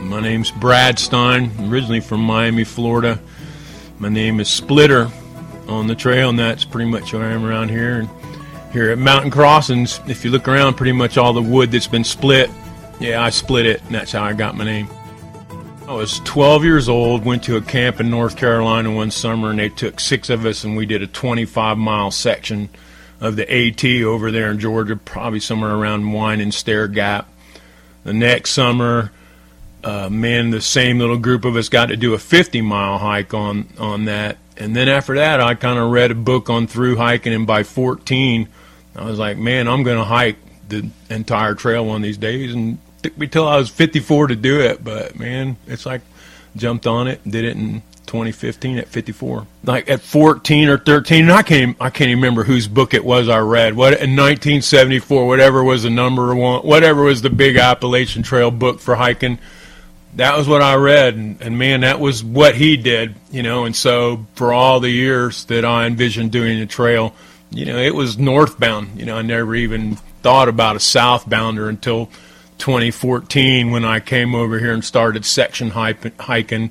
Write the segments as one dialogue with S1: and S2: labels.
S1: My name's Brad Stein, originally from Miami, Florida. My name is Splitter on the trail, and that's pretty much who I am around here. And here at Mountain Crossings, if you look around, pretty much all the wood that's been split, yeah, I split it, and that's how I got my name. I was 12 years old, went to a camp in North Carolina one summer, and they took 6 of us, and we did a 25-mile section of the AT over there in Georgia, probably somewhere around Wine and Stair Gap. The next summer, the same little group of us got to do a 50-mile hike on that. And then after that, I kind of read a book on through hiking, and by 14, I was like, man, I'm going to hike the entire trail one of these days. And it took me till I was 54 to do it, but man, it's like jumped on it, did it in 2015 at 54. Like at 14 or 13, I can't even remember whose book it was I read. What in 1974, whatever was the number one, whatever was the big Appalachian Trail book for hiking, that was what I read, and man, that was what he did, and so for all the years that I envisioned doing the trail, it was northbound. I never even thought about a southbounder until 2014 when I came over here and started section hiking,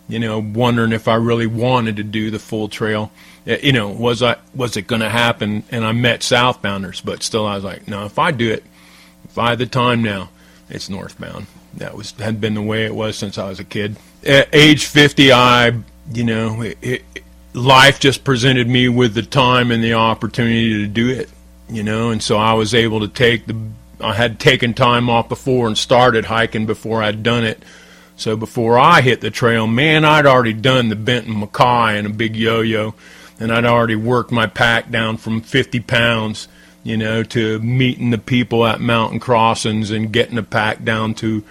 S1: wondering if I really wanted to do the full trail. Was it going to happen? And I met southbounders, but still I was like, no, if I do it, if I have the time now, it's northbound. That had been the way it was since I was a kid. At age 50, life just presented me with the time and the opportunity to do it, and so I was able to I had taken time off before and started hiking before I'd done it. So before I hit the trail, man, I'd already done the Benton Mackay and a big yo-yo, and I'd already worked my pack down from 50 pounds, to meeting the people at Mountain Crossings and getting the pack down to,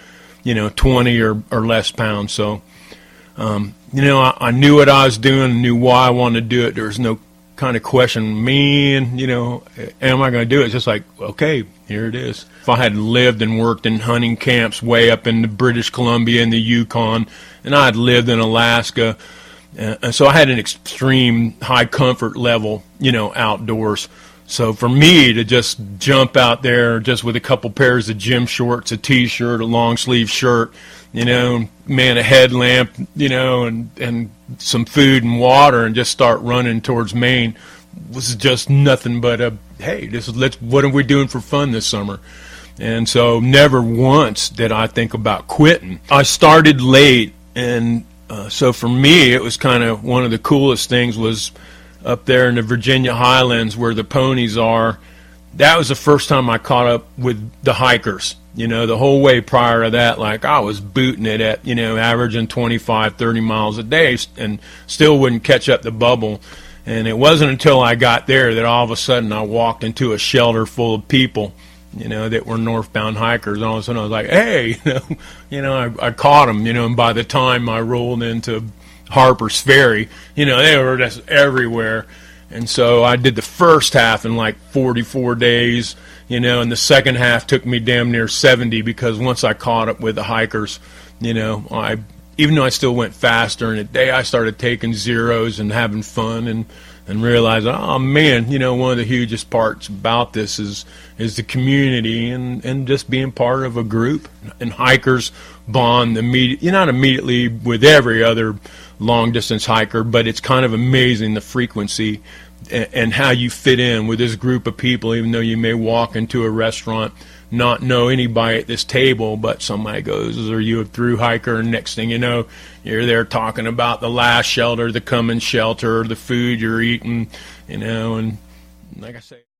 S1: 20 or less pounds. So, I knew what I was doing, knew why I wanted to do it. There was no kind of question, man, am I going to do it? It's just like, okay, here it is. If I had lived and worked in hunting camps way up in the British Columbia and the Yukon, and I had lived in Alaska, and so I had an extreme high comfort level, outdoors. So for me to just jump out there just with a couple pairs of gym shorts, a t-shirt, a long sleeve shirt, man, a headlamp, and some food and water, and just start running towards Maine was just nothing but hey, what are we doing for fun this summer? And so never once did I think about quitting. I started late, and so for me it was kind of one of the coolest things was up there in the Virginia Highlands where the ponies are. That was the first time I caught up with the hikers. The whole way prior to that, like I was booting it at, averaging 25, 30 miles a day and still wouldn't catch up the bubble. And it wasn't until I got there that all of a sudden I walked into a shelter full of people, that were northbound hikers. And all of a sudden I was like, hey, I caught them, and by the time I rolled into Harper's Ferry, they were just everywhere. And so I did the first half in like 44 days, and the second half took me damn near 70 because once I caught up with the hikers, even though I still went faster in a day, I started taking zeros and having fun and realized, oh man, one of the hugest parts about this is the community and just being part of a group. And hikers bond not immediately with every other long distance hiker, but it's kind of amazing the frequency and how you fit in with this group of people, even though you may walk into a restaurant, not know anybody at this table, but somebody goes, are you a through hiker? And next thing you know, you're there talking about the last shelter, the coming shelter, the food you're eating, and like I say.